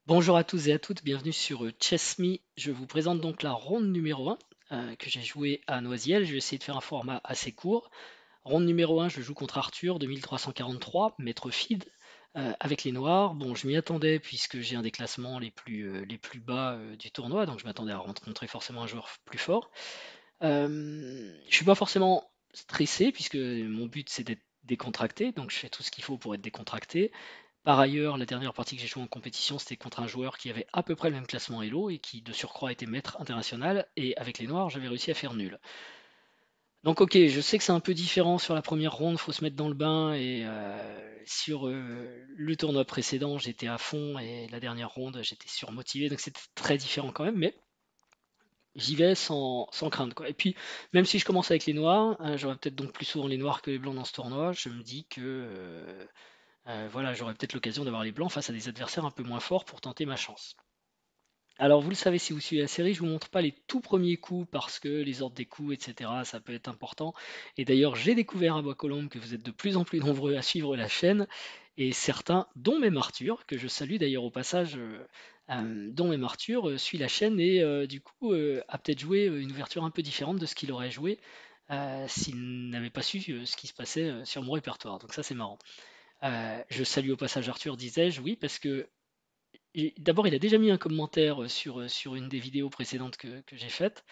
Bonjour à tous et à toutes, bienvenue sur Chess.me. Je vous présente donc la ronde numéro 1 que j'ai jouée à Noisiel. Je vais essayer de faire un format assez court. Ronde numéro 1, je joue contre Arthur, 2343, maître feed, avec les noirs. Bon, je m'y attendais puisque j'ai un des classements les plus bas du tournoi, donc je m'attendais à rencontrer forcément un joueur plus fort. Je suis pas forcément stressé puisque mon but c'est d'être décontracté, donc je fais tout ce qu'il faut pour être décontracté. Par ailleurs, la dernière partie que j'ai jouée en compétition, c'était contre un joueur qui avait à peu près le même classement Elo et qui de surcroît était maître international. Et avec les noirs, j'avais réussi à faire nul. Donc ok, je sais que c'est un peu différent sur la première ronde, faut se mettre dans le bain. Et sur le tournoi précédent, j'étais à fond et la dernière ronde, j'étais surmotivé. Donc c'était très différent quand même, mais j'y vais sans crainte, quoi. Et puis, même si je commence avec les noirs, j'aurai peut-être donc plus souvent les noirs que les blancs dans ce tournoi, je me dis que voilà, j'aurai peut-être l'occasion d'avoir les blancs face à des adversaires un peu moins forts pour tenter ma chance. Alors vous le savez si vous suivez la série, je vous montre pas les tout premiers coups parce que les ordres des coups, etc., ça peut être important. Et d'ailleurs, j'ai découvert à Bois-Colombes que vous êtes de plus en plus nombreux à suivre la chaîne, et certains, dont même Arthur, que je salue d'ailleurs au passage, dont même Arthur, suit la chaîne et du coup a peut-être joué une ouverture un peu différente de ce qu'il aurait joué s'il n'avait pas su ce qui se passait sur mon répertoire. Donc ça c'est marrant. Je salue au passage Arthur, disais-je, oui, parce que d'abord, il a déjà mis un commentaire sur une des vidéos précédentes que j'ai faites.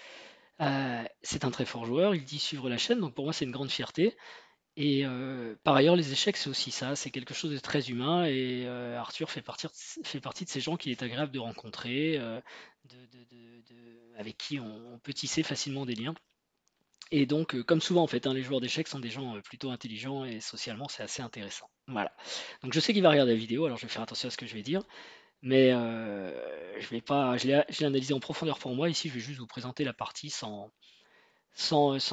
C'est un très fort joueur, il dit suivre la chaîne, donc pour moi c'est une grande fierté. Et par ailleurs, les échecs, c'est aussi ça, c'est quelque chose de très humain. Et Arthur fait partie de ces gens qu'il est agréable de rencontrer, avec qui on peut tisser facilement des liens. Et donc, comme souvent en fait, hein, les joueurs d'échecs sont des gens plutôt intelligents et socialement c'est assez intéressant. Voilà. Donc je sais qu'il va regarder la vidéo, alors je vais faire attention à ce que je vais dire. Mais je vais pas, je l'ai analysé en profondeur pour moi. Ici, je vais juste vous présenter la partie sans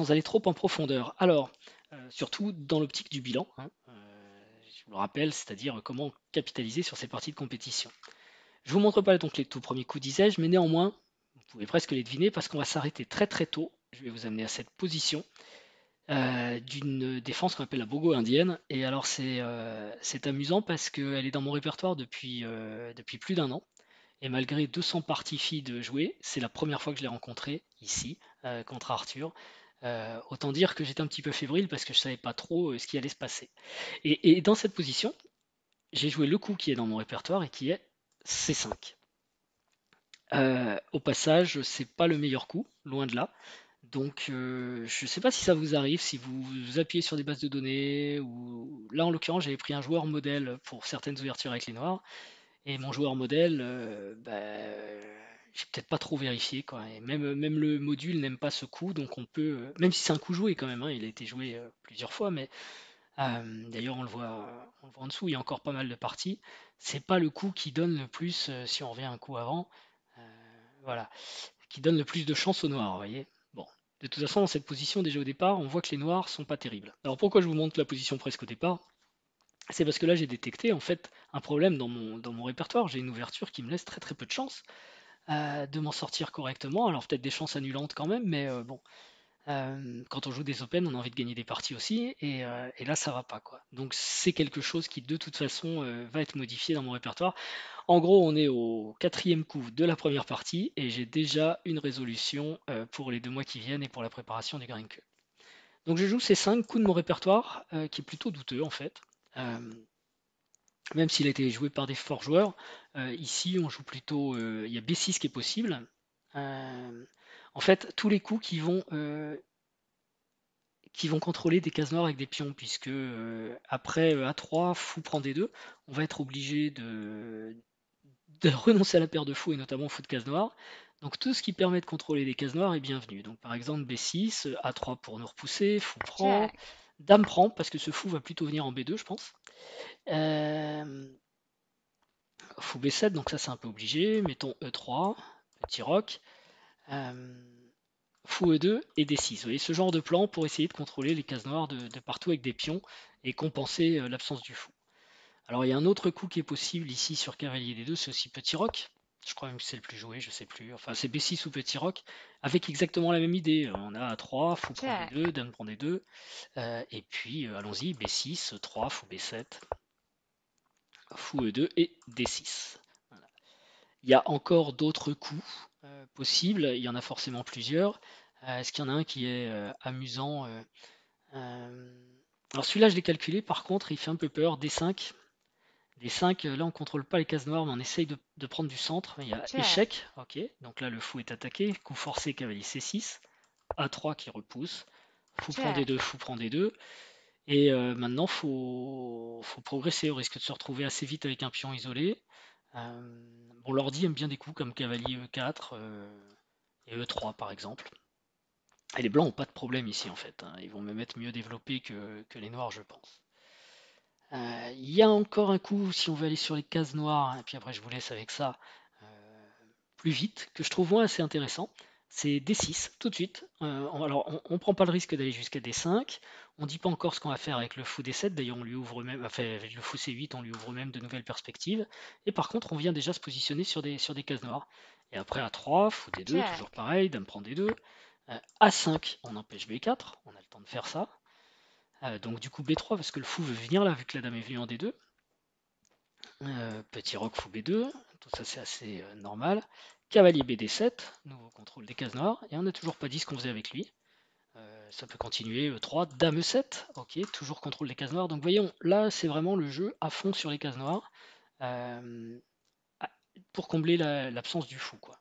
aller trop en profondeur. Alors, surtout dans l'optique du bilan, hein, je vous le rappelle, c'est-à-dire comment capitaliser sur ces parties de compétition. Je vous montre pas donc les tout premiers coups, disais-je, mais néanmoins, vous pouvez presque les deviner parce qu'on va s'arrêter très très tôt. Je vais vous amener à cette position d'une défense qu'on appelle la Bogo indienne. Et alors c'est amusant parce qu'elle est dans mon répertoire depuis plus d'un an. Et malgré 200 parties filles de jouer, c'est la première fois que je l'ai rencontré ici, contre Arthur. Autant dire que j'étais un petit peu fébrile parce que je savais pas trop ce qui allait se passer. Et dans cette position, j'ai joué le coup qui est dans mon répertoire et qui est C5. Au passage, c'est pas le meilleur coup, loin de là. Donc, je ne sais pas si ça vous arrive, si vous appuyez sur des bases de données, ou là en l'occurrence, j'avais pris un joueur modèle pour certaines ouvertures avec les noirs. Et mon joueur modèle, j'ai peut-être pas trop vérifié, quoi. Et même le module n'aime pas ce coup, donc on peut, même si c'est un coup joué quand même, hein, il a été joué plusieurs fois, mais d'ailleurs on le voit en dessous, il y a encore pas mal de parties. C'est pas le coup qui donne le plus, si on revient un coup avant, euh, voilà, qui donne le plus de chance aux noirs, vous voyez. Bon, de toute façon, dans cette position déjà au départ, on voit que les noirs sont pas terribles. Alors pourquoi je vous montre la position presque au départ? C'est parce que là, j'ai détecté en fait un problème dans mon répertoire. J'ai une ouverture qui me laisse très très peu de chance de m'en sortir correctement. Alors peut-être des chances annulantes quand même, mais bon, quand on joue des Open, on a envie de gagner des parties aussi, et là, ça va pas, quoi. Donc c'est quelque chose qui de toute façon va être modifié dans mon répertoire. En gros, on est au quatrième coup de la première partie, et j'ai déjà une résolution pour les 2 mois qui viennent et pour la préparation du Green Cup. Donc je joue ces 5 coups de mon répertoire, qui est plutôt douteux en fait. Euh, Même s'il a été joué par des forts joueurs, ici on joue plutôt. Il y a B6 qui est possible. Euh, En fait, tous les coups qui vont contrôler des cases noires avec des pions, puisque après A3, fou prend D2, on va être obligé de renoncer à la paire de fous et notamment fou de cases noires. Donc tout ce qui permet de contrôler des cases noires est bienvenu. Donc par exemple B6, A3 pour nous repousser, fou prend, Jack. dame prend, parce que ce fou va plutôt venir en B2, je pense. Euh, Fou B7, donc ça c'est un peu obligé. Mettons E3, petit roc. Euh, Fou E2 et D6. Vous voyez, ce genre de plan pour essayer de contrôler les cases noires de partout avec des pions et compenser l'absence du fou. Alors il y a un autre coup qui est possible ici sur cavalier D2, c'est aussi petit roc. Je crois même que c'est le plus joué, je sais plus. Enfin, c'est B6 ou petit roc, avec exactement la même idée. On a A3, fou prend D2, Jack. dame prend D2, et puis allons-y, B6, 3, fou B7, fou E2 et D6. Voilà. Il y a encore d'autres coups possibles, il y en a forcément plusieurs. Est-ce qu'il y en a un qui est amusant Alors celui-là, je l'ai calculé, par contre, il fait un peu peur. D5. D5, là, on contrôle pas les cases noires, mais on essaye de prendre du centre. Il y a check, échec, ok. Donc là, le fou est attaqué. Coup forcé, cavalier C6. A3 qui repousse. Fou prend check, D2, fou prend D2. Et maintenant, faut progresser. On risque de se retrouver assez vite avec un pion isolé. Bon, l'ordi aime bien des coups comme cavalier E4 et E3 par exemple. Et les blancs n'ont pas de problème ici en fait, hein. Ils vont même être mieux développés que les noirs, je pense. Il y a encore un coup, si on veut aller sur les cases noires, et puis après je vous laisse avec ça euh, plus vite, que je trouve moi assez intéressant. C'est D6 tout de suite. Alors on prend pas le risque d'aller jusqu'à D5. On dit pas encore ce qu'on va faire avec le fou D7. D'ailleurs, on lui ouvre même, enfin avec le fou C8, on lui ouvre même de nouvelles perspectives. Et par contre, on vient déjà se positionner sur des cases noires. Et après A3, fou D2, toujours check, pareil, dame prend D2. A5, on empêche B4, on a le temps de faire ça. Donc du coup B3 parce que le fou veut venir là vu que la dame est venue en D2. Petit roc fou B2, tout ça c'est assez normal. Cavalier BD7, nouveau contrôle des cases noires, et on n'a toujours pas dit ce qu'on faisait avec lui. Ça peut continuer, E3, Dame E7, ok, toujours contrôle des cases noires. Donc voyons, là c'est vraiment le jeu à fond sur les cases noires, euh, pour combler l'absence du fou, quoi.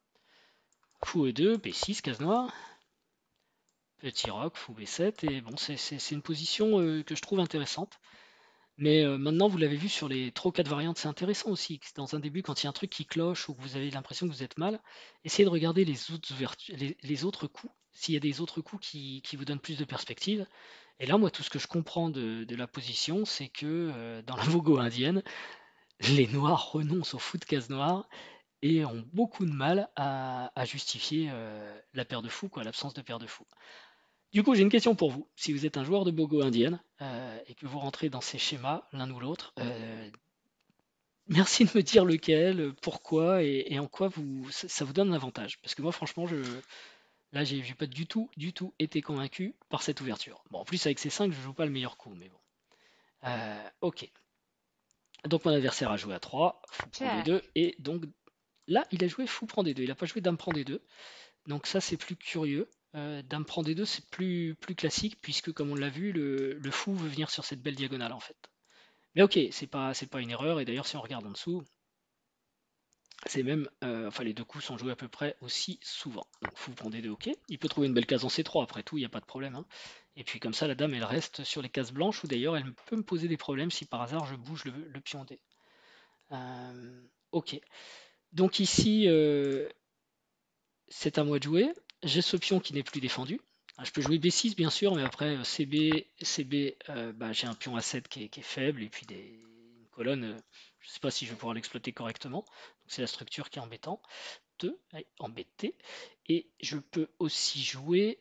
Fou E2, B6, case noire, petit roc, fou B7, et bon, c'est une position que je trouve intéressante. Mais maintenant, vous l'avez vu sur les 3 ou 4 variantes, c'est intéressant aussi. Dans un début, quand il y a un truc qui cloche ou que vous avez l'impression que vous êtes mal, essayez de regarder les autres coups, s'il y a des autres coups qui vous donnent plus de perspective. Et là, moi, tout ce que je comprends de la position, c'est que dans la Vogo indienne, les noirs renoncent au foot de case noire et ont beaucoup de mal à justifier la paire de fous, quoi, l'absence de paire de fous. Du coup, j'ai une question pour vous. Si vous êtes un joueur de Bogo indienne et que vous rentrez dans ces schémas, l'un ou l'autre, merci de me dire lequel, pourquoi et en quoi ça vous donne un avantage. Parce que moi, franchement, là, j'ai pas du tout été convaincu par cette ouverture. Bon, en plus, avec ces 5, je joue pas le meilleur coup, mais bon. Ok. Donc, mon adversaire a joué à 3, fou prend D2, check, et donc là, il a joué fou prend D2. Il n'a pas joué dame prend D2. Donc, ça, c'est plus curieux. Dame prend D2, c'est plus classique, puisque, comme on l'a vu, le fou veut venir sur cette belle diagonale, en fait. Mais ok, c'est pas une erreur, et d'ailleurs, si on regarde en dessous, c'est même, enfin les deux coups sont joués à peu près aussi souvent. Donc fou prend D2, ok. Il peut trouver une belle case en C3, après tout, il n'y a pas de problème, hein. Et puis comme ça, la dame, elle reste sur les cases blanches, ou d'ailleurs, elle peut me poser des problèmes si par hasard je bouge le pion D. Ok. Donc ici, c'est à moi de jouer. J'ai ce pion qui n'est plus défendu. Je peux jouer B6 bien sûr, mais après CB, bah, j'ai un pion A7 qui est faible, et puis une colonne, je ne sais pas si je vais pouvoir l'exploiter correctement. Donc c'est la structure qui est embêtante. Allez, embêté. Et je peux aussi jouer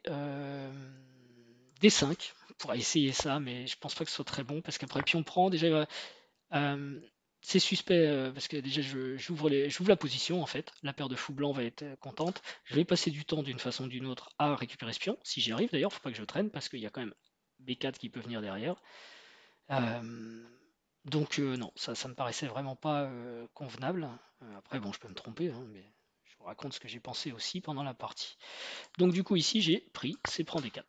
D5 pour essayer ça, mais je pense pas que ce soit très bon parce qu'après pion prend, déjà euh, c'est suspect parce que déjà j'ouvre la position en fait. La paire de fou blanc va être contente. Je vais passer du temps d'une façon ou d'une autre à récupérer ce pion. Si j'y arrive d'ailleurs, faut pas que je traîne parce qu'il y a quand même B4 qui peut venir derrière. Euh, donc non, ça me paraissait vraiment pas convenable. Après bon, je peux me tromper, hein, mais je vous raconte ce que j'ai pensé aussi pendant la partie. Donc du coup ici j'ai pris, c'est prend D4.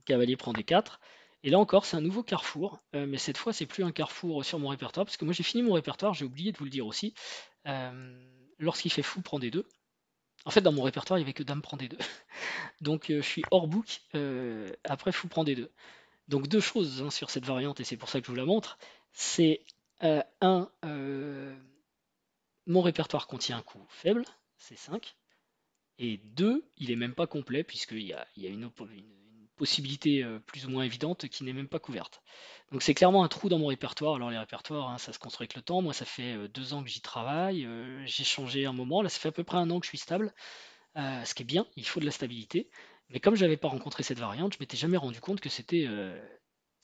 Cavalier prend D4. Et là encore, c'est un nouveau carrefour, mais cette fois, c'est plus un carrefour sur mon répertoire, parce que moi j'ai fini mon répertoire, j'ai oublié de vous le dire aussi. Lorsqu'il fait fou, prend D2. En fait, dans mon répertoire, il n'y avait que dame prend D2. Donc je suis hors book, après fou prend D2. Donc deux choses hein, sur cette variante, et c'est pour ça que je vous la montre. C'est mon répertoire contient un coup faible, c'est 5. Et deux, il est même pas complet puisqu'il y a une possibilité plus ou moins évidente qui n'est même pas couverte. Donc c'est clairement un trou dans mon répertoire. Alors les répertoires, hein, ça se construit avec le temps. Moi, ça fait 2 ans que j'y travaille. J'ai changé un moment. Là, ça fait à peu près un an que je suis stable. Ce qui est bien, il faut de la stabilité. Mais comme je n'avais pas rencontré cette variante, je m'étais jamais rendu compte que c'était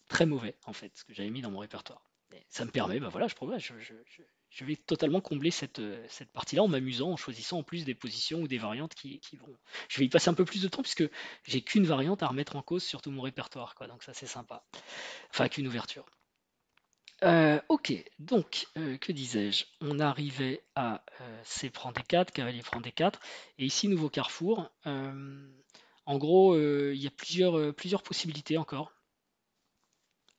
très mauvais, en fait, ce que j'avais mis dans mon répertoire. Et ça me permet, bah voilà, je progresse, je vais totalement combler cette partie-là en m'amusant, en choisissant en plus des positions ou des variantes qui vont. Je vais y passer un peu plus de temps puisque j'ai qu'une variante à remettre en cause sur tout mon répertoire, quoi. Donc ça c'est sympa. Enfin, qu'une ouverture. Ok. Ok, donc, que disais-je? On arrivait à C prend D4, cavalier prend D4, et ici, nouveau carrefour. En gros, il y a plusieurs possibilités encore.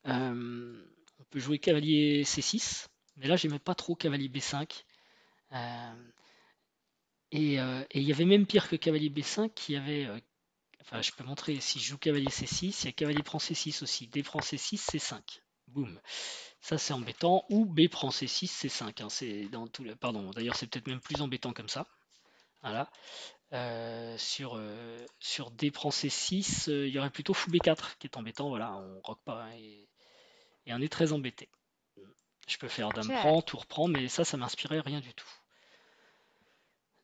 On peut jouer cavalier C6, mais là, j'aimais pas trop cavalier B5. Euh, et il y avait même pire que cavalier B5, qui avait... enfin, je peux montrer, si je joue cavalier C6, il y a cavalier prend C6 aussi. D prend C6, C5. Boum. Ça, c'est embêtant. Ou B prend C6, C5. Hein, c'est dans tout le... Pardon, d'ailleurs, c'est peut-être même plus embêtant comme ça. Voilà. Sur D prend C6, il y aurait plutôt fou B4 qui est embêtant. Voilà, on rock pas, hein, et on est très embêté. Je peux faire dame Ok. prend, tour prend, mais ça m'inspirait rien du tout.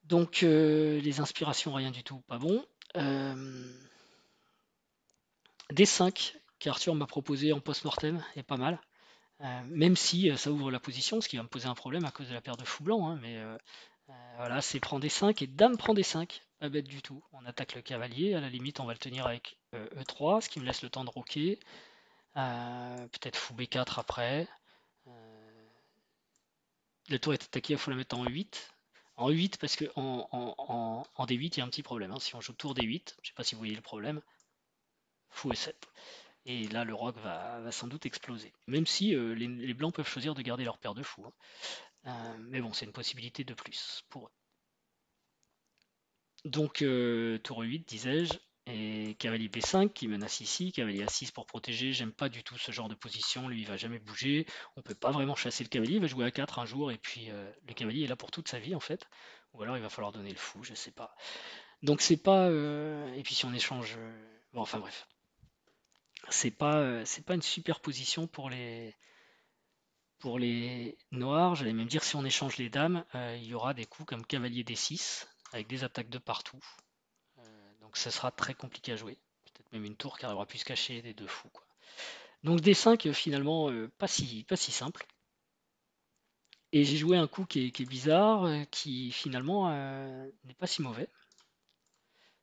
Donc, les inspirations, rien du tout, pas bon. D5, qu'Arthur m'a proposé en post-mortem, est pas mal. Même si ça ouvre la position, ce qui va me poser un problème à cause de la paire de fou blanc, hein, mais voilà, c'est prend D5 et dame prend D5, pas bête du tout. On attaque le cavalier, à la limite on va le tenir avec E3, ce qui me laisse le temps de roquer. Peut-être fou B4 après. Euh, la tour est attaquée, il faut la mettre en E8. En E8 parce que en D8 il y a un petit problème, hein. Si on joue tour D8, je sais pas si vous voyez le problème, fou E7. Et là, le roc va sans doute exploser. Même si les blancs peuvent choisir de garder leur paire de fous, hein. Mais bon, c'est une possibilité de plus pour eux. Donc, tour 8, disais-je, et cavalier B5 qui menace ici, cavalier A6 pour protéger. J'aime pas du tout ce genre de position. Lui, il va jamais bouger. On peut pas vraiment chasser le cavalier. Il va jouer A4 un jour, et puis le cavalier est là pour toute sa vie, en fait. Ou alors, il va falloir donner le fou, je sais pas. Donc, c'est pas. Et puis, si on échange. Bon, enfin, bref. C'est pas une super position pour les noirs. J'allais même dire si on échange les dames, il y aura des coups comme cavalier D6 avec des attaques de partout. Donc ce sera très compliqué à jouer. Peut-être même une tour qui arrivera plus se cacher des deux fous, quoi. Donc D5 finalement pas si simple. Et j'ai joué un coup qui est bizarre, qui finalement n'est pas si mauvais.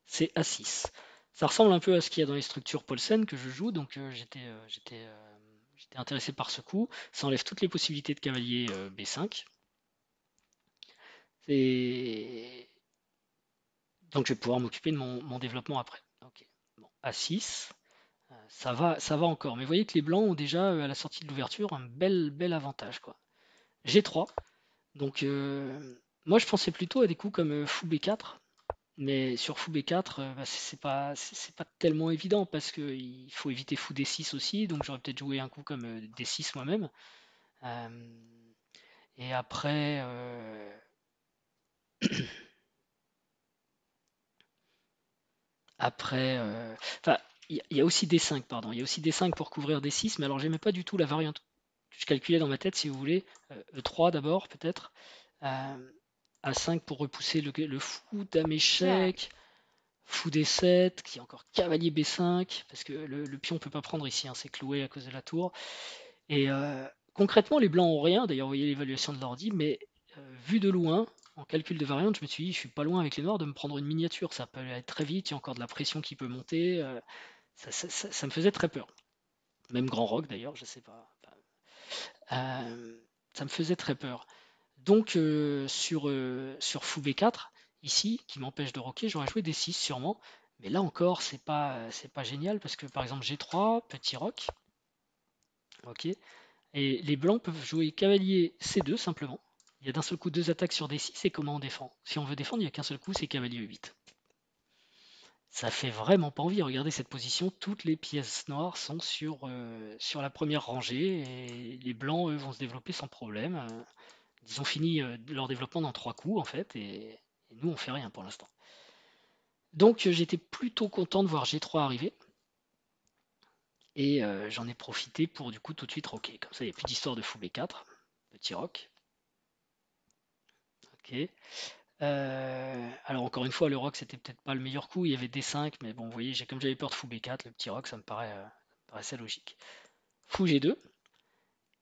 C'est A6. Ça ressemble un peu à ce qu'il y a dans les structures Paulsen que je joue, donc j'étais intéressé par ce coup. Ça enlève toutes les possibilités de cavalier B5. Et donc je vais pouvoir m'occuper de mon développement après. Ok. Bon, A6, ça va encore. Mais vous voyez que les blancs ont déjà, à la sortie de l'ouverture, un bel avantage, quoi. G3. Donc moi je pensais plutôt à des coups comme fou B4. Mais sur fou B4, bah, c'est pas tellement évident parce qu'il faut éviter fou D6 aussi. Donc j'aurais peut-être joué un coup comme D6 moi-même. Euh, et après, Après, enfin, il y a aussi D5, pardon. Il y a aussi D5 pour couvrir D6, mais alors j'aimais pas du tout la variante. Je calculais dans ma tête, si vous voulez, E3 d'abord, peut-être. A5 pour repousser le fou, dame Ok. échec, fou D7, qui est encore cavalier B5, parce que le pion peut pas prendre ici, hein, c'est cloué à cause de la tour. Et concrètement, les blancs ont rien, d'ailleurs, vous voyez l'évaluation de l'ordi, mais vu de loin, en calcul de variante, je me suis dit, je suis pas loin avec les noirs de me prendre une miniature, ça peut aller très vite, il y a encore de la pression qui peut monter, ça me faisait très peur. Même Grand Rock d'ailleurs, je sais pas. Ça me faisait très peur. Donc sur fou B4, ici, qui m'empêche de rocker, j'aurais joué D6 sûrement, mais là encore, c'est pas génial, parce que par exemple G3, petit rock, ok. Et les blancs peuvent jouer cavalier C2 simplement. Il y a d'un seul coup deux attaques sur D6 et comment on défend? Si on veut défendre, il n'y a qu'un seul coup, c'est cavalier E8. Ça fait vraiment pas envie. Regardez cette position, toutes les pièces noires sont sur la première rangée et les blancs, eux, vont se développer sans problème. Ils ont fini leur développement dans trois coups en fait et nous on fait rien pour l'instant. Donc j'étais plutôt content de voir G3 arriver et j'en ai profité pour du coup tout de suite rocker. Comme ça il n'y a plus d'histoire de fou B4, petit rock. Ok. Alors encore une fois, le rock c'était peut-être pas le meilleur coup, il y avait D5, mais bon, vous voyez, comme j'avais peur de fou B4, le petit rock ça me paraissait logique. Fou G2,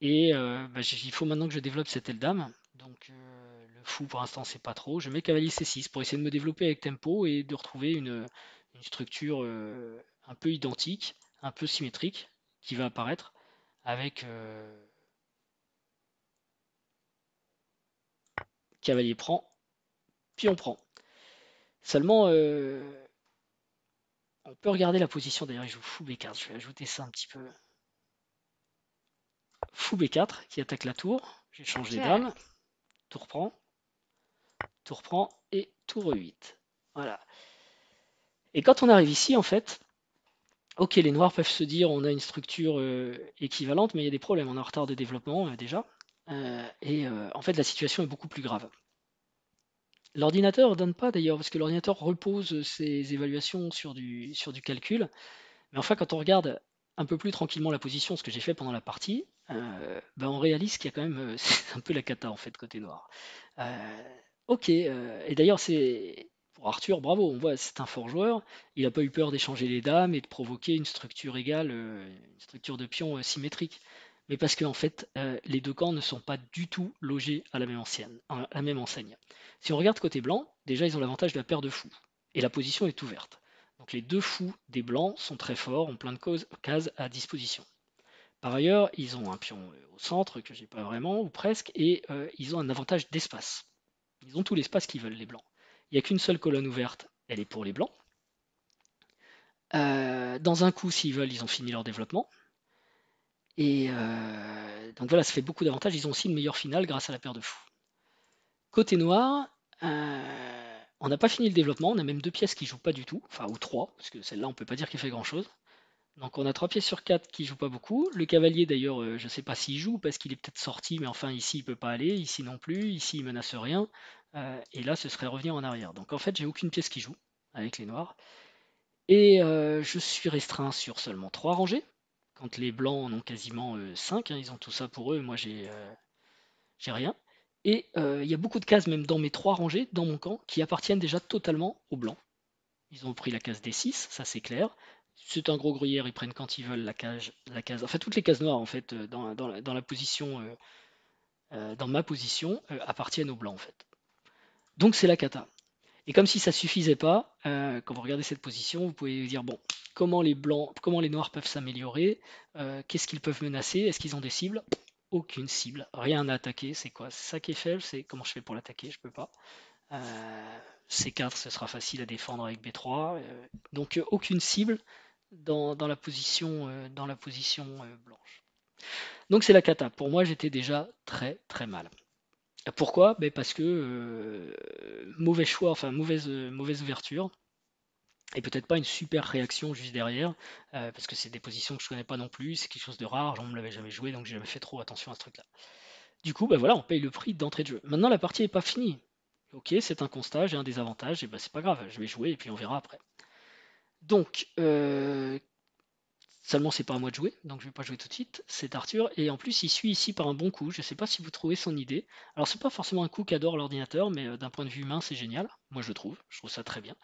et bah, il faut maintenant que je développe cette aile dame. Donc le fou pour l'instant c'est pas trop. Je mets cavalier C6 pour essayer de me développer avec tempo et de retrouver une structure un peu identique, un peu symétrique qui va apparaître avec cavalier prend, pion prend. Seulement, on peut regarder la position, d'ailleurs il joue fou B4, je vais ajouter ça un petit peu. Fou B4 qui attaque la tour, j'échange les Ok. dames, tour prend et tour E8. Voilà. Et quand on arrive ici, en fait, ok, les noirs peuvent se dire on a une structure équivalente, mais il y a des problèmes, on est en retard de développement déjà. En fait, la situation est beaucoup plus grave. L'ordinateur ne donne pas d'ailleurs, parce que l'ordinateur repose ses évaluations sur du calcul. Mais enfin, quand on regarde un peu plus tranquillement la position, ce que j'ai fait pendant la partie, ben on réalise qu'il y a quand même, c'est un peu la cata en fait côté noir. Ok, et d'ailleurs c'est pour Arthur, bravo, on voit c'est un fort joueur. Il n'a pas eu peur d'échanger les dames et de provoquer une structure égale, une structure de pion symétrique. Mais parce que en fait, les deux camps ne sont pas du tout logés à la même enseigne. Si on regarde côté blanc, déjà ils ont l'avantage de la paire de fous et la position est ouverte. Donc les deux fous des blancs sont très forts, ont plein de cases à disposition. Par ailleurs, ils ont un pion au centre que j'ai pas vraiment, ou presque, et ils ont un avantage d'espace. Ils ont tout l'espace qu'ils veulent, les blancs. Il n'y a qu'une seule colonne ouverte, elle est pour les blancs. Dans un coup, s'ils veulent, ils ont fini leur développement. Et donc voilà, ça fait beaucoup d'avantages. Ils ont aussi une meilleure finale grâce à la paire de fous. Côté noir, on n'a pas fini le développement, on a même deux pièces qui jouent pas du tout, enfin ou trois, parce que celle-là on peut pas dire qu'elle fait grand chose. Donc on a 3 pièces sur 4 qui jouent pas beaucoup. Le cavalier d'ailleurs, je ne sais pas s'il joue parce qu'il est peut-être sorti, mais enfin ici il peut pas aller, ici non plus, ici il menace rien. Et là ce serait revenir en arrière. Donc en fait j'ai aucune pièce qui joue avec les noirs. Et je suis restreint sur seulement 3 rangées. Quand les blancs en ont quasiment 5, ils ont tout ça pour eux, moi j'ai rien. Et il y a beaucoup de cases même dans mes 3 rangées, dans mon camp, qui appartiennent déjà totalement aux blancs. Ils ont pris la case D6, ça c'est clair. C'est un gros gruyère, ils prennent quand ils veulent la case. Enfin, toutes les cases noires en fait dans la position, dans ma position, appartiennent aux blancs en fait. Donc c'est la cata. Et comme si ça suffisait pas, quand vous regardez cette position, vous pouvez vous dire bon, comment les noirs peuvent s'améliorer, qu'est-ce qu'ils peuvent menacer, est-ce qu'ils ont des cibles? Aucune cible, rien à attaquer. C'est quoi? C'est ça qui est faible. C'est comment je fais pour l'attaquer? Je peux pas. C4, ce sera facile à défendre avec B3. Donc aucune cible dans la position blanche. Donc c'est la cata. Pour moi, j'étais déjà très très mal. Pourquoi? Ben parce que mauvais choix, enfin mauvaise ouverture. Et peut-être pas une super réaction juste derrière, parce que c'est des positions que je connais pas non plus, c'est quelque chose de rare, on ne me l'avait jamais joué, donc j'ai jamais fait trop attention à ce truc-là. Du coup, ben voilà, on paye le prix d'entrée de jeu. Maintenant, la partie n'est pas finie. Ok, c'est un constat, j'ai un désavantage, et ben c'est pas grave, je vais jouer et puis on verra après. Donc, seulement c'est pas à moi de jouer, donc je vais pas jouer tout de suite, c'est Arthur, et en plus il suit ici par un bon coup, je sais pas si vous trouvez son idée. Alors c'est pas forcément un coup qu'adore l'ordinateur, mais d'un point de vue humain c'est génial, moi je trouve ça très bien.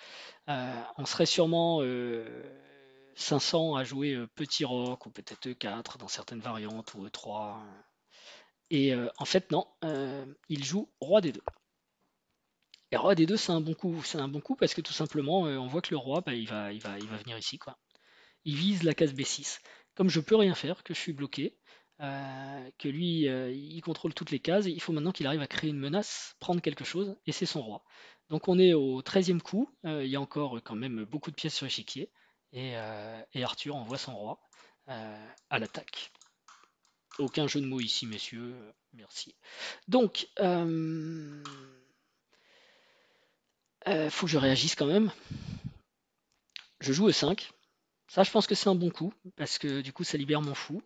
On serait sûrement 500 à jouer petit roc, ou peut-être E4 dans certaines variantes, ou E3. Et en fait non, il joue roi des deux. Et roi des deux, c'est un bon coup parce que tout simplement, on voit que le roi, bah, il va venir ici, quoi. Il vise la case B6. Comme je peux rien faire, que je suis bloqué, que lui, il contrôle toutes les cases, il faut maintenant qu'il arrive à créer une menace, prendre quelque chose, et c'est son roi. Donc on est au 13e coup, il y a encore quand même beaucoup de pièces sur l'échiquier, et Arthur envoie son roi à l'attaque. Aucun jeu de mots ici, messieurs, merci. Donc, faut que je réagisse quand même. Je joue E5. Ça, je pense que c'est un bon coup, parce que du coup, ça libère mon fou.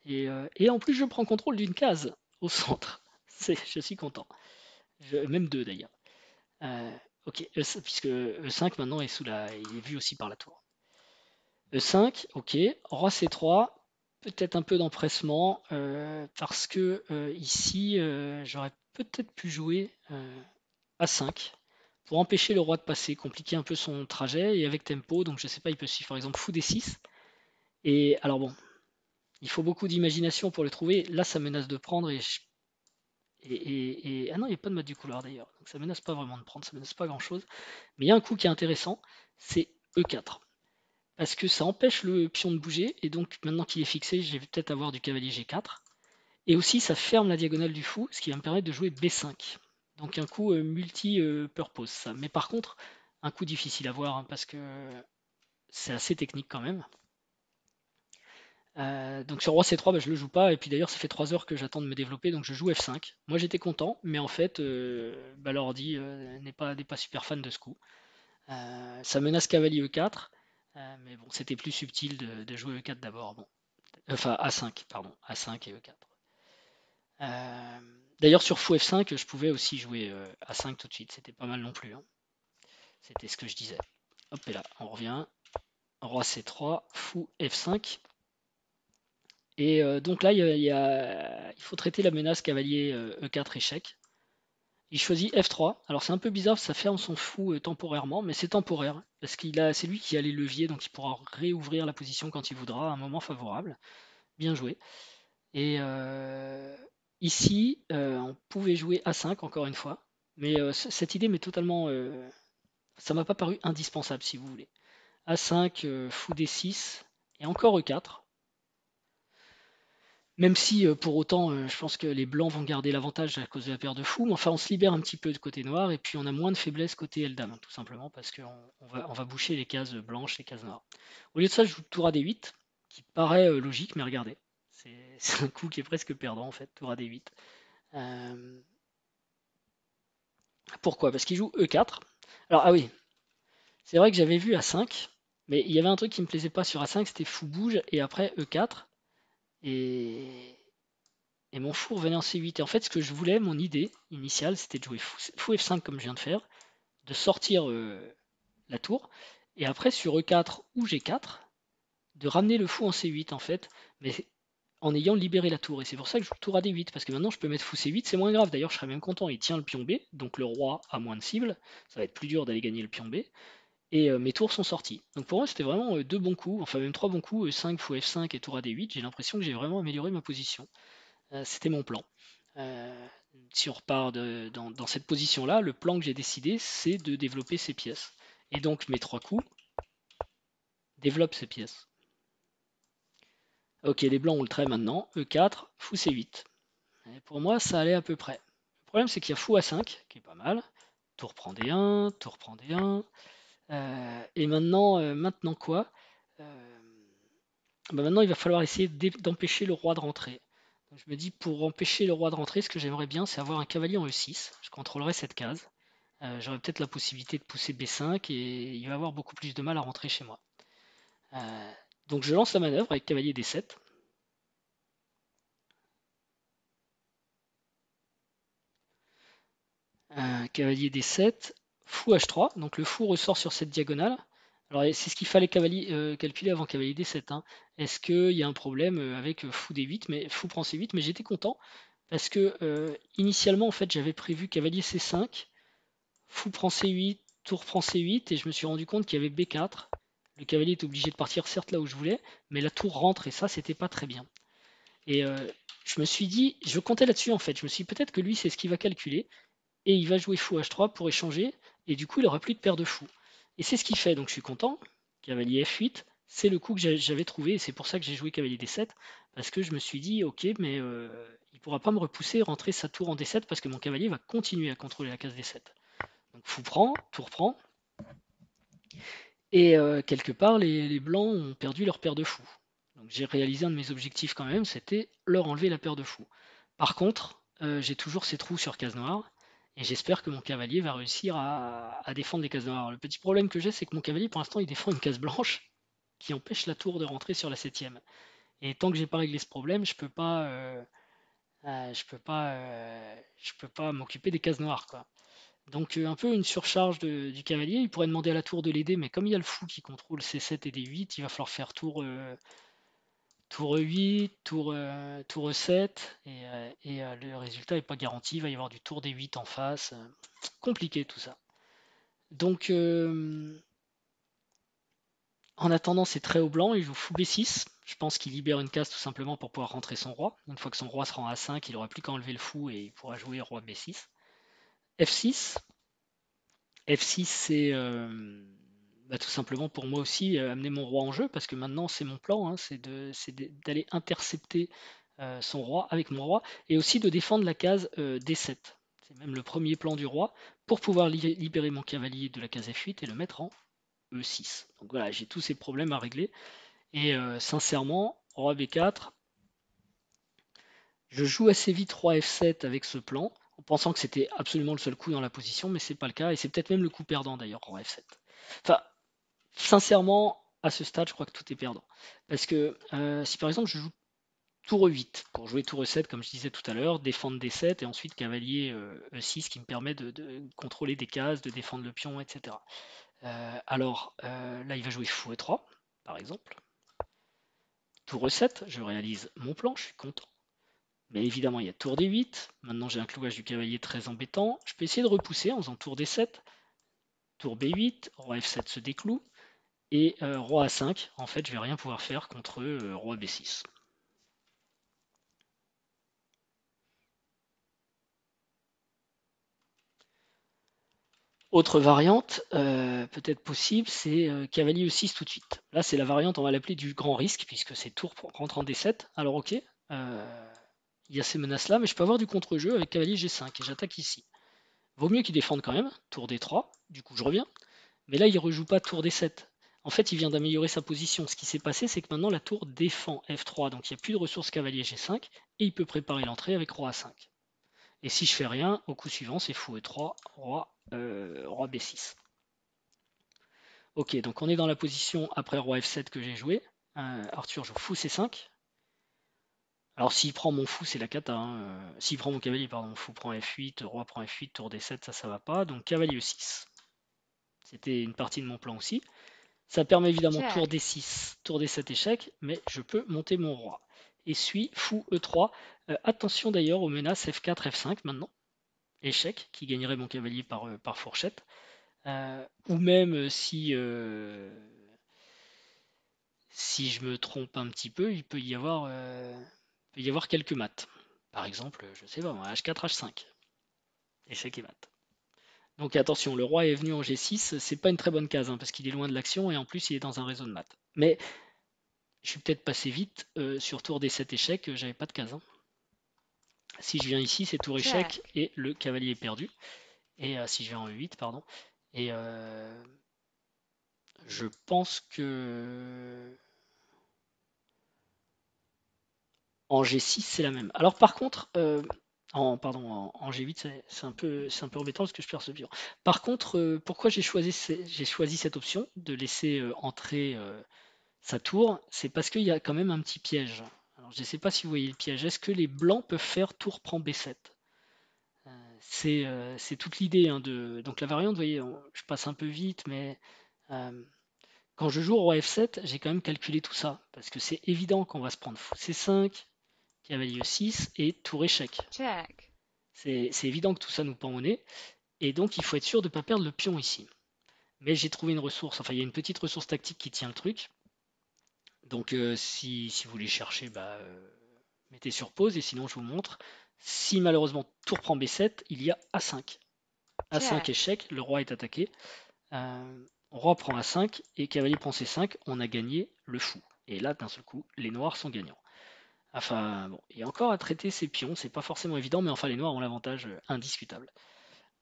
Et en plus, je prends contrôle d'une case au centre. Je suis content. Même deux d'ailleurs. Euh, ok, puisque E5 maintenant il est vu aussi par la tour. E5, ok. Roi C3, peut-être un peu d'empressement, parce que ici, j'aurais peut-être pu jouer A5 pour empêcher le roi de passer, compliquer un peu son trajet et avec tempo. Donc je sais pas, il peut suivre par exemple fou D6. Et alors bon, il faut beaucoup d'imagination pour le trouver. Là, ça menace de prendre ah non, il n'y a pas de mode du couloir d'ailleurs. Donc ça menace pas vraiment de prendre, ça menace pas grand chose. Mais il y a un coup qui est intéressant, c'est E4. Parce que ça empêche le pion de bouger. Et donc maintenant qu'il est fixé, je vais peut-être avoir du cavalier G4. Et aussi, ça ferme la diagonale du fou, ce qui va me permettre de jouer B5. Donc un coup multi-purpose ça. Mais par contre, un coup difficile à voir hein, parce que c'est assez technique quand même. Donc sur roi C3, bah, je le joue pas, et puis d'ailleurs ça fait 3 heures que j'attends de me développer, donc je joue F5. Moi j'étais content, mais en fait bah, l'ordi n'est pas super fan de ce coup. Ça menace cavalier E4, mais bon c'était plus subtil de jouer E4 d'abord. Bon. Enfin A5, pardon, A5 et E4. Euh, D'ailleurs sur fou F5, je pouvais aussi jouer A5 tout de suite, c'était pas mal non plus, hein. C'était ce que je disais. Hop et là, on revient. Roi C3, fou F5. Et donc là, il faut traiter la menace cavalier E4 échec. Il choisit F3. Alors c'est un peu bizarre, ça ferme son fou temporairement, mais c'est temporaire. Parce c'est lui qui a les leviers, donc il pourra réouvrir la position quand il voudra, à un moment favorable. Bien joué. Et ici, on pouvait jouer A5 encore une fois. Mais cette idée m'est totalement. Ça m'a pas paru indispensable si vous voulez. A5, fou D6 et encore E4. Même si pour autant, je pense que les blancs vont garder l'avantage à cause de la paire de fous, mais enfin on se libère un petit peu de côté noir et puis on a moins de faiblesse côté L-Dame, tout simplement parce qu'on va boucher les cases blanches, les cases noires. Au lieu de ça, je joue tour à D8, qui paraît logique, mais regardez, c'est un coup qui est presque perdant en fait, tour à D8. Euh, Pourquoi? Parce qu'il joue E4. Alors ah oui, c'est vrai que j'avais vu A5, mais il y avait un truc qui me plaisait pas sur A5, c'était fou bouge et après E4. Et Et mon fou revenait en C8. Et en fait, ce que je voulais, mon idée initiale, c'était de jouer fou F5 comme je viens de faire, de sortir la tour, et après sur E4 ou G4, de ramener le fou en C8 en fait, mais en ayant libéré la tour. Et c'est pour ça que je joue tour à D8, parce que maintenant je peux mettre fou C8, c'est moins grave. D'ailleurs, je serais même content, il tient le pion B, donc le roi a moins de cible, ça va être plus dur d'aller gagner le pion B, et mes tours sont sortis. Donc pour moi, c'était vraiment deux bons coups, enfin même trois bons coups, 5 fou F5 et tour à D8, j'ai l'impression que j'ai vraiment amélioré ma position. C'était mon plan. Si on repart dans cette position-là, le plan que j'ai décidé, c'est de développer ces pièces. Et donc mes trois coups développent ces pièces. Ok, les blancs ont le trait maintenant. E4, fou C8. Et pour moi, ça allait à peu près. Le problème, c'est qu'il y a fou A5, qui est pas mal. Tour prend D1, tour prend D1. Et maintenant quoi? Euh, Maintenant, il va falloir essayer d'empêcher le roi de rentrer. Donc, je me dis, pour empêcher le roi de rentrer, ce que j'aimerais bien, c'est avoir un cavalier en E6. Je contrôlerai cette case. J'aurai peut-être la possibilité de pousser B5 et il va avoir beaucoup plus de mal à rentrer chez moi. Euh, donc je lance la manœuvre avec cavalier D7. Cavalier D7, fou H3. Donc le fou ressort sur cette diagonale. Alors c'est ce qu'il fallait calculer avant cavalier D7, hein. Est-ce qu'il y a un problème avec fou D8, mais fou prend C8, mais j'étais content parce que initialement en fait j'avais prévu cavalier C5, fou prend C8, tour prend C8 et je me suis rendu compte qu'il y avait B4. Le cavalier est obligé de partir certes là où je voulais, mais la tour rentre et ça c'était pas très bien. Et je me suis dit, je comptais là-dessus en fait. Je me suis dit peut-être que lui c'est ce qu'il va calculer et il va jouer fou H3 pour échanger et du coup il aura plus de paire de fous. Et c'est ce qu'il fait donc je suis content. Cavalier F8, c'est le coup que j'avais trouvé et c'est pour ça que j'ai joué cavalier D7 parce que je me suis dit ok mais il pourra pas me repousser rentrer sa tour en D7 parce que mon cavalier va continuer à contrôler la case D7. Donc fou prend, tour prend. Et quelque part, les blancs ont perdu leur paire de fous. Donc j'ai réalisé un de mes objectifs quand même, c'était leur enlever la paire de fous. Par contre, j'ai toujours ces trous sur case noire, et j'espère que mon cavalier va réussir à défendre les cases noires. Le petit problème que j'ai, c'est que mon cavalier, pour l'instant, il défend une case blanche qui empêche la tour de rentrer sur la septième. Et tant que j'ai pas réglé ce problème, je peux pas m'occuper des cases noires, quoi. Donc un peu une surcharge du cavalier. Il pourrait demander à la tour de l'aider, mais comme il y a le fou qui contrôle C7 et D8, il va falloir faire tour E8, tour E7, et le résultat n'est pas garanti. Il va y avoir du tour D8 en face. Compliqué tout ça. Donc en attendant, c'est très au blanc. Il joue fou B6. Je pense qu'il libère une case tout simplement pour pouvoir rentrer son roi. Une fois que son roi sera en A5, il n'aura plus qu'à enlever le fou et il pourra jouer roi B6. F6. F6, c'est bah, tout simplement pour moi aussi amener mon roi en jeu, parce que maintenant c'est mon plan, hein, d'aller intercepter son roi avec mon roi, et aussi de défendre la case D7. c'est même le premier plan du roi, pour pouvoir libérer mon cavalier de la case F8 et le mettre en E6. Donc voilà, j'ai tous ces problèmes à régler. Et sincèrement, roi B4, je joue assez vite roi F7 avec ce plan, en pensant que c'était absolument le seul coup dans la position, mais c'est pas le cas, et c'est peut-être même le coup perdant d'ailleurs, roi F7. Enfin, sincèrement, à ce stade, je crois que tout est perdant. Parce que si par exemple je joue tour E8, pour jouer tour E7, comme je disais tout à l'heure, défendre D7, et ensuite cavalier E6 qui me permet de contrôler des cases, de défendre le pion, etc. Alors là, il va jouer fou E3, par exemple. Tour E7, je réalise mon plan, je suis content. Mais évidemment, il y a tour D8. Maintenant, j'ai un clouage du cavalier très embêtant. Je peux essayer de repousser en faisant tour D7, tour B8, roi F7 se décloue, et roi A5. En fait, je vais rien pouvoir faire contre roi B6. Autre variante, peut-être possible, c'est cavalier E6 tout de suite. Là, c'est la variante, on va l'appeler du grand risque, puisque c'est tour rentre en D7. Alors ok, il y a ces menaces-là, mais je peux avoir du contre-jeu avec cavalier G5, et j'attaque ici. Vaut mieux qu'il défende quand même, tour D3, du coup je reviens. Mais là, il ne rejoue pas tour D7. En fait, il vient d'améliorer sa position. Ce qui s'est passé, c'est que maintenant la tour défend F3, donc il n'y a plus de ressources cavalier G5, et il peut préparer l'entrée avec roi A5. Et si je fais rien, au coup suivant, c'est fou E3, roi B6. Ok, donc on est dans la position après roi F7 que j'ai joué. Arthur joue fou C5. Alors s'il prend mon fou, c'est la cata. S'il prend mon cavalier, pardon, fou prend F8, roi prend F8, tour D7, ça va pas. Donc cavalier E6. C'était une partie de mon plan aussi. Ça permet évidemment tour Check. D6, tour D7 échec, mais je peux monter mon roi. Et suis fou E3. Attention d'ailleurs aux menaces F4, F5 maintenant. Échec, qui gagnerait mon cavalier par fourchette. Ou même si je me trompe un petit peu, il peut y avoir quelques maths. Par exemple, je sais pas, H4, H5. Échec et mat. Donc attention, le roi est venu en G6, c'est pas une très bonne case, parce qu'il est loin de l'action et en plus il est dans un réseau de maths. Mais je suis peut-être passé vite sur tour D7 échec, j'avais pas de case. Si je viens ici, c'est tour échec Check. et le cavalier est perdu. Et si je viens en E8, pardon. Et je pense que en G6, c'est la même. Alors par contre, en G8, c'est un peu embêtant parce que je perds ce pion. Par contre, pourquoi j'ai choisi cette option de laisser entrer sa tour? C'est parce qu'il y a quand même un petit piège. Alors je ne sais pas si vous voyez le piège. Est-ce que les blancs peuvent faire tour prend B7? C'est toute l'idée donc la variante, vous voyez, je passe un peu vite, mais euh, quand je joue roi F7, j'ai quand même calculé tout ça. Parce que c'est évident qu'on va se prendre fou C5, cavalier E6 et tour échec. Check. C'est évident que tout ça nous pend au nez. Et donc il faut être sûr de ne pas perdre le pion ici. Mais j'ai trouvé une ressource, enfin il y a une petite ressource tactique qui tient le truc. Donc si vous voulez chercher, mettez sur pause et sinon je vous montre. Si malheureusement tour prend B7, il y a A5. A5 Check. échec, le roi est attaqué. Roi prend A5 et cavalier prend C5, on a gagné le fou. Et là, d'un seul coup, les noirs sont gagnants. Enfin, bon, il y a encore à traiter ces pions, c'est pas forcément évident, mais enfin, les noirs ont l'avantage indiscutable.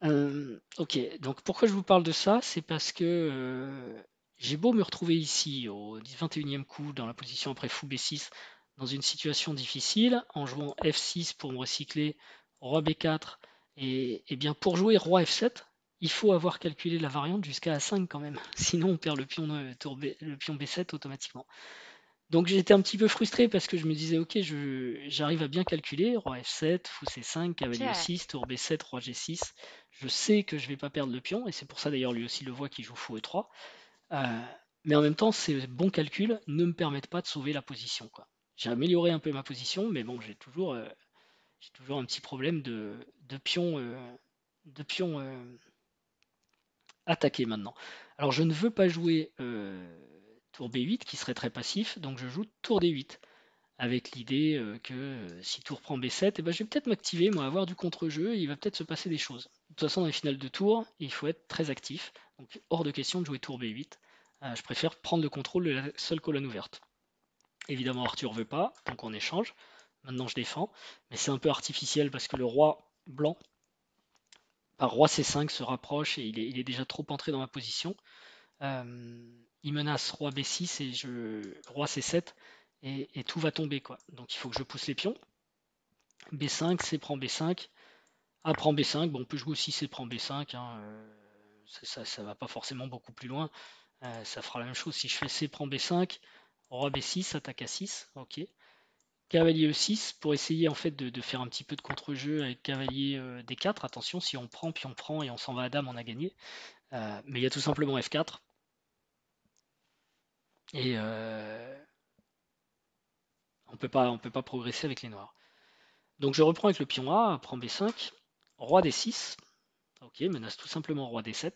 Ok, donc pourquoi je vous parle de ça? C'est parce que j'ai beau me retrouver ici, au 21e coup, dans la position après fou B6, dans une situation difficile, en jouant F6 pour me recycler, roi B4, et bien pour jouer roi F7, il faut avoir calculé la variante jusqu'à A5 quand même, sinon on perd le pion, le pion B7 automatiquement. Donc j'étais un petit peu frustré parce que je me disais, ok, j'arrive à bien calculer, roi F7, fou C5, cavalier E6, Check. tour B7, roi G6. Je sais que je vais pas perdre le pion, et c'est pour ça d'ailleurs lui aussi le voit qui joue fou E3. Euh, mais en même temps, ces bons calculs ne me permettent pas de sauver la position, quoi. J'ai amélioré un peu ma position, mais bon, j'ai toujours un petit problème de pion, attaqué maintenant. Alors je ne veux pas jouer tour B8 qui serait très passif, donc je joue tour D8 avec l'idée que si tour prend B7, eh ben, je vais peut-être m'activer, moi, avoir du contre-jeu, et il va peut-être se passer des choses. De toute façon, dans les finales de tour, il faut être très actif, donc hors de question de jouer tour B8. Je préfère prendre le contrôle de la seule colonne ouverte. Évidemment, Arthur veut pas, donc on échange. Maintenant, je défends, mais c'est un peu artificiel parce que le roi blanc Roi C5 se rapproche et il est déjà trop entré dans ma position. Il menace roi B6 et roi C7 et tout va tomber quoi. Donc il faut que je pousse les pions. B5, C prend B5, A prend B5. Bon, on peut jouer aussi C prend B5. Hein, ça va pas forcément beaucoup plus loin. Ça fera la même chose si je fais C prend B5, roi B6, attaque à 6. Ok. Cavalier E6 pour essayer en fait de faire un petit peu de contre-jeu avec cavalier D4. Attention, si on prend, puis on prend et on s'en va à dame, on a gagné. Mais il y a tout simplement F4. Et on peut pas progresser avec les noirs. Donc je reprends avec le pion A, prend B5, roi D6. Ok, menace tout simplement roi D7.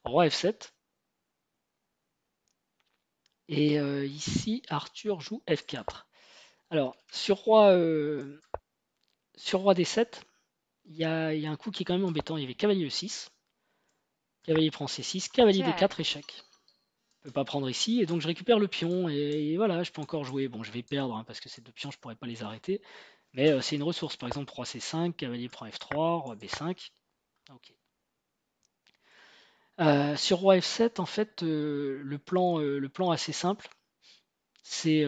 Roi F7. Et ici, Arthur joue F4. Alors, sur roi D7, il y a un coup qui est quand même embêtant. Il y avait cavalier E6, cavalier prend C6, cavalier D4, échec. Je peux pas prendre ici, et donc je récupère le pion, et voilà, je peux encore jouer. Bon, je vais perdre, hein, parce que ces deux pions, je pourrais pas les arrêter, mais c'est une ressource. Par exemple, roi C5, cavalier prend F3, roi B5. Ok. Sur roi F7, en fait, le plan assez simple, c'est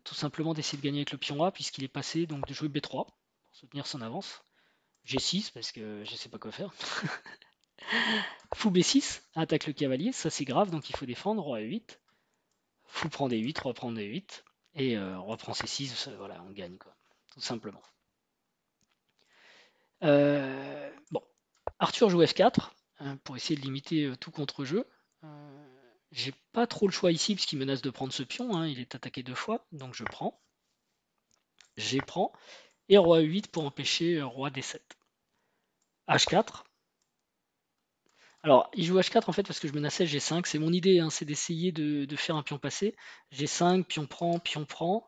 tout simplement d'essayer de gagner avec le pion A, puisqu'il est passé, donc de jouer B3, pour soutenir son avance. G6, parce que je sais pas quoi faire. Fou B6, attaque le cavalier, ça c'est grave, donc il faut défendre, roi E8. Fou prend D8, roi prend D8, et roi prend C6, voilà, on gagne, quoi, tout simplement. Bon, Arthur joue F4, hein, pour essayer de limiter tout contre-jeu. J'ai pas trop le choix ici, puisqu'il menace de prendre ce pion, hein, il est attaqué 2 fois, donc je prends. G prend, et roi E8 pour empêcher roi D7. H4. Alors, il joue H4 en fait parce que je menaçais G5. C'est mon idée, hein, c'est d'essayer de faire un pion passé. G5, pion prend, pion prend.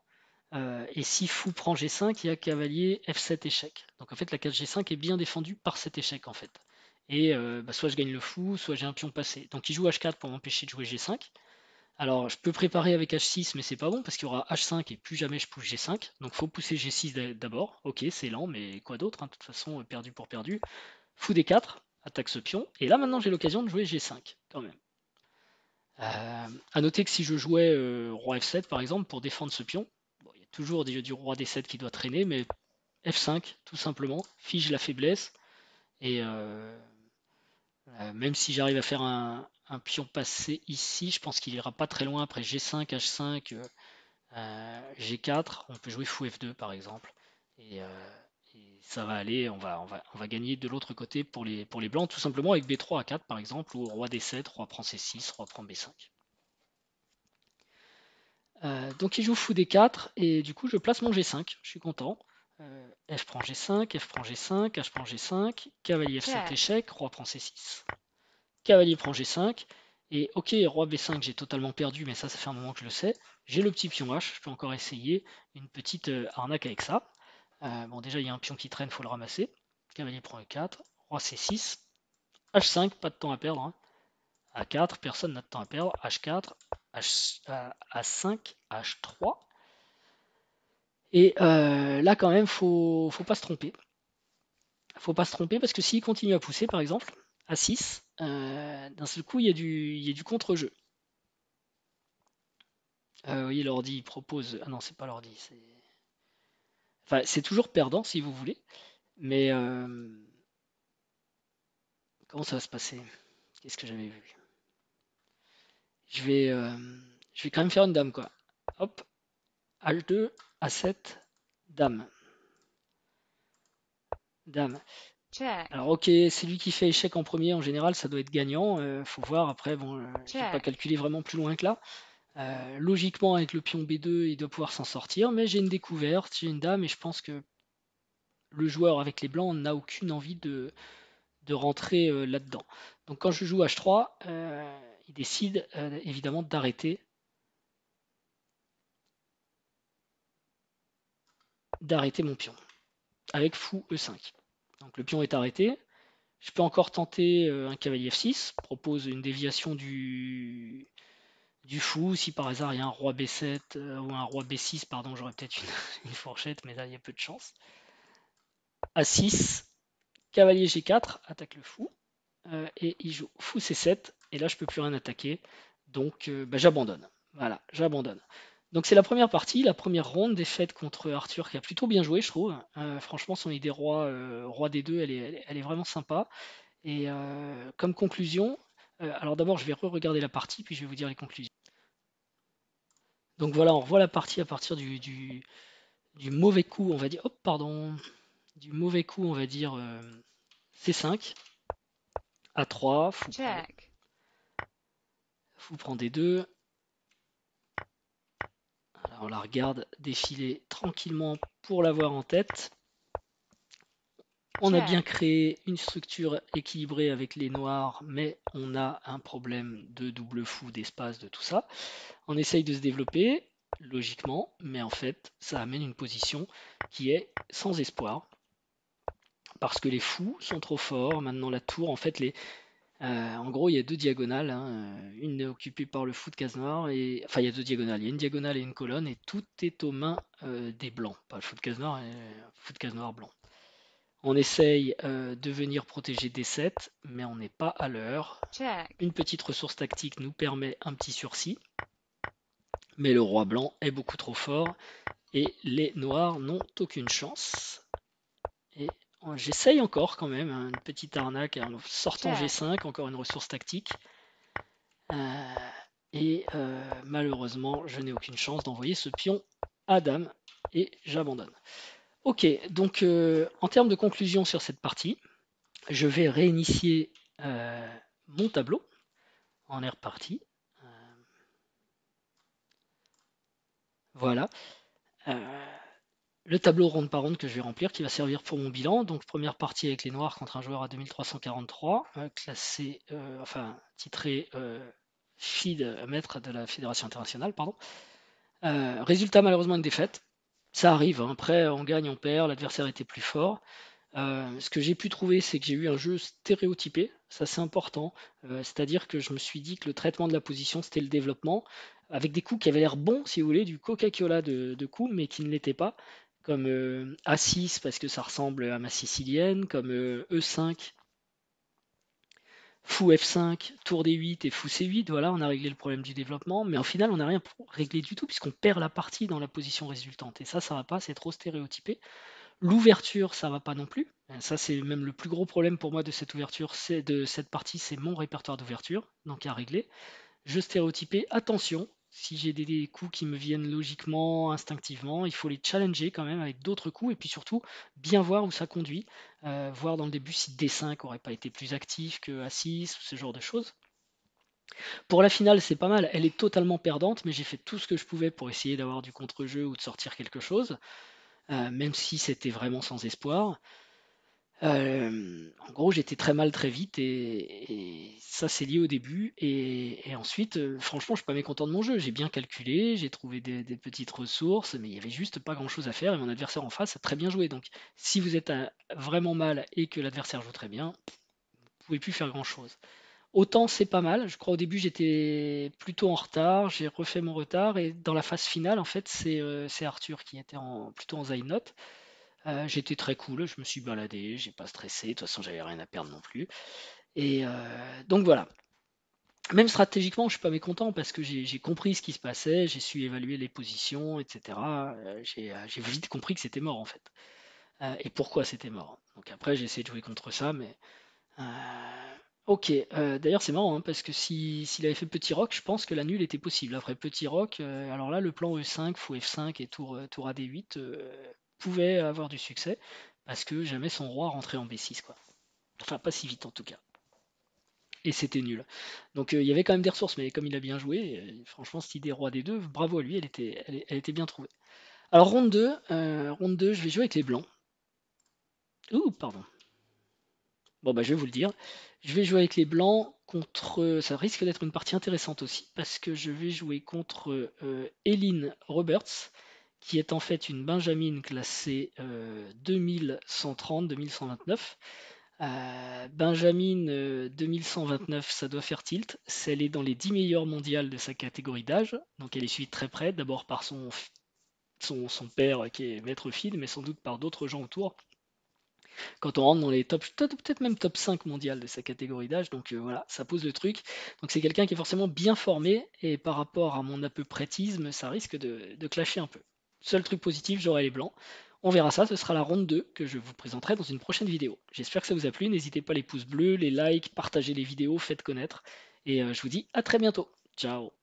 Et si fou prend G5, il y a cavalier F7 échec. Donc en fait, la case G5 est bien défendue par cet échec en fait. Et soit je gagne le fou, soit j'ai un pion passé. Donc il joue H4 pour m'empêcher de jouer G5. Alors je peux préparer avec H6, mais c'est pas bon parce qu'il y aura H5 et plus jamais je pousse G5. Donc faut pousser G6 d'abord. Ok, c'est lent, mais quoi d'autre, hein, de toute façon, perdu pour perdu. Fou D4, attaque ce pion. Et là maintenant j'ai l'occasion de jouer G5 quand même. À noter que si je jouais roi F7 par exemple pour défendre ce pion, bon, il y a toujours du roi D7 qui doit traîner, mais F5 tout simplement, fige la faiblesse. Et même si j'arrive à faire un pion passé ici, je pense qu'il ira pas très loin après G5, H5, G4. On peut jouer fou F2 par exemple. Et ça va aller, on va gagner de l'autre côté pour les blancs, tout simplement avec B3 à 4 par exemple, ou roi D7, roi prend C6, roi prend B5. Donc il joue fou D4, et du coup je place mon G5, je suis content. F prend G5, F prend G5, H prend G5, cavalier F7 échec, roi prend C6. Cavalier prend G5, et ok, roi B5 j'ai totalement perdu, mais ça fait un moment que je le sais. J'ai le petit pion H, je peux encore essayer une petite arnaque avec ça. Bon, déjà, il y a un pion qui traîne, il faut le ramasser. Cavalier prend E4, roi C6, H5, pas de temps à perdre. Hein. A4, personne n'a de temps à perdre. H4, A5, H3. Et là, quand même, faut pas se tromper. Faut pas se tromper parce que s'il continue à pousser, par exemple, A6, d'un seul coup, il y a du contre-jeu. Vous voyez, l'ordi propose. Ah non, c'est pas l'ordi. Enfin, c'est toujours perdant si vous voulez. Mais comment ça va se passer? Qu'est-ce que j'avais vu? Je vais, euh, je vais quand même faire une dame, quoi. Hop, H2, A7, dame. Dame. Alors ok, c'est lui qui fait échec en premier, en général, ça doit être gagnant. Faut voir après, bon, je n'ai pas calculé vraiment plus loin que là. Logiquement, avec le pion B2, il doit pouvoir s'en sortir, mais j'ai une découverte, j'ai une dame, et je pense que le joueur avec les blancs n'a aucune envie de rentrer là-dedans. Donc quand je joue H3, il décide évidemment d'arrêter mon pion avec fou E5. Donc le pion est arrêté. Je peux encore tenter un cavalier F6, propose une déviation du fou. Si par hasard il y a un roi B7 ou un roi B6, pardon, j'aurais peut-être une fourchette, mais là il y a peu de chance. A6, Cavalier G4, attaque le fou. Et il joue fou C7. Et là, je peux plus rien attaquer. Donc, bah, j'abandonne. Voilà, j'abandonne. Donc, c'est la première partie, la première ronde des fêtes contre Arthur qui a plutôt bien joué, je trouve. Franchement, son idée roi, roi des deux, elle est vraiment sympa. Et comme conclusion, alors d'abord, je vais re-regarder la partie, puis je vais vous dire les conclusions. Donc voilà, on revoit la partie à partir du mauvais coup, on va dire. Hop, pardon. Du mauvais coup, on va dire C5, A3, fou prend D2. Alors on la regarde défiler tranquillement pour l'avoir en tête. On a bien créé une structure équilibrée avec les noirs, mais on a un problème de double fou, d'espace, de tout ça. On essaye de se développer, logiquement, mais en fait, ça amène une position qui est sans espoir. Parce que les fous sont trop forts. Maintenant, la tour, en fait, en gros, il y a deux diagonales. Hein. Une est occupée par le fou de case noire. Enfin, il y a deux diagonales. Il y a une diagonale et une colonne. Et tout est aux mains des blancs. Pas le fou de case noire, et le fou de case noire blanc. On essaye de venir protéger D7, mais on n'est pas à l'heure. Une petite ressource tactique nous permet un petit sursis. Mais le roi blanc est beaucoup trop fort. Et les noirs n'ont aucune chance. Et j'essaye encore quand même, hein, une petite arnaque en sortant G5, encore une ressource tactique. Et malheureusement, je n'ai aucune chance d'envoyer ce pion à dame et j'abandonne. Ok, donc en termes de conclusion sur cette partie, je vais réinitier mon tableau en air partie. Voilà. Le tableau ronde par ronde que je vais remplir qui va servir pour mon bilan. Donc première partie avec les noirs contre un joueur à 2343, classé, enfin titré FIDE, maître de la Fédération internationale, pardon. Résultat malheureusement une défaite. Ça arrive, hein. Après on gagne, on perd, l'adversaire était plus fort. Ce que j'ai pu trouver, c'est que j'ai eu un jeu stéréotypé, ça c'est important. C'est-à-dire que je me suis dit que le traitement de la position, c'était le développement, avec des coups qui avaient l'air bons, si vous voulez, du Coca-Cola de coups, mais qui ne l'étaient pas, comme A6 parce que ça ressemble à ma sicilienne, comme E5, fou F5, tour D8 et fou C8. Voilà, on a réglé le problème du développement, mais au final, on n'a rien réglé du tout puisqu'on perd la partie dans la position résultante. Et ça va pas, c'est trop stéréotypé. L'ouverture, ça va pas non plus. Ça, c'est même le plus gros problème pour moi de cette ouverture, c'est de cette partie, c'est mon répertoire d'ouverture, donc à régler. Jeu stéréotypé, attention, si j'ai des coups qui me viennent logiquement, instinctivement, il faut les challenger quand même avec d'autres coups, et puis surtout, bien voir où ça conduit, voir dans le début si D5 aurait pas été plus actif que A6, ce genre de choses. Pour la finale, c'est pas mal, elle est totalement perdante, mais j'ai fait tout ce que je pouvais pour essayer d'avoir du contre-jeu ou de sortir quelque chose, même si c'était vraiment sans espoir. En gros, j'étais très mal très vite et ça c'est lié au début. Et ensuite, franchement, je suis pas mécontent de mon jeu. J'ai bien calculé, j'ai trouvé des petites ressources, mais il y avait juste pas grand-chose à faire et mon adversaire en face a très bien joué. Donc, si vous êtes vraiment mal et que l'adversaire joue très bien, vous pouvez plus faire grand-chose. Autant c'est pas mal. Je crois au début j'étais plutôt en retard, j'ai refait mon retard et dans la phase finale, en fait, c'est Arthur qui était plutôt en Zayn note. J'étais très cool, je me suis baladé, j'ai pas stressé, de toute façon j'avais rien à perdre non plus. Et donc voilà. Même stratégiquement, je suis pas mécontent parce que j'ai compris ce qui se passait, j'ai su évaluer les positions, etc. J'ai vite compris que c'était mort en fait. Et pourquoi c'était mort. Donc après j'ai essayé de jouer contre ça, mais ok. D'ailleurs c'est marrant hein, parce que s'il avait fait petit roc, je pense que la nulle était possible. Après petit roc, alors là le plan E5, fou F5 et tour AD8 pouvait avoir du succès parce que jamais son roi rentrait en B6 quoi. Enfin pas si vite en tout cas. Et c'était nul. Donc il y avait quand même des ressources, mais comme il a bien joué, franchement cette idée roi des deux, bravo à lui, elle était bien trouvée. Alors ronde 2, je vais jouer avec les blancs. Ouh, pardon. Bon bah je vais vous le dire. Je vais jouer avec les blancs contre. Ça risque d'être une partie intéressante aussi, parce que je vais jouer contre Eileen Roberts, qui est en fait une Benjamin classée 2130-2129. Benjamin 2129, ça doit faire tilt. Elle est dans les 10 meilleures mondiales de sa catégorie d'âge, donc elle est suivie de très près, d'abord par son père qui est maître fil, mais sans doute par d'autres gens autour. quand on rentre dans les top, peut-être même top 5 mondial de sa catégorie d'âge. Donc voilà, ça pose le truc. Donc c'est quelqu'un qui est forcément bien formé, et par rapport à mon à peu prêtisme, ça risque de clasher un peu. Seul truc positif, j'aurai les blancs. On verra ça, ce sera la ronde 2 que je vous présenterai dans une prochaine vidéo. J'espère que ça vous a plu, n'hésitez pas les pouces bleus, les likes, partagez les vidéos, faites connaître. Et je vous dis à très bientôt. Ciao.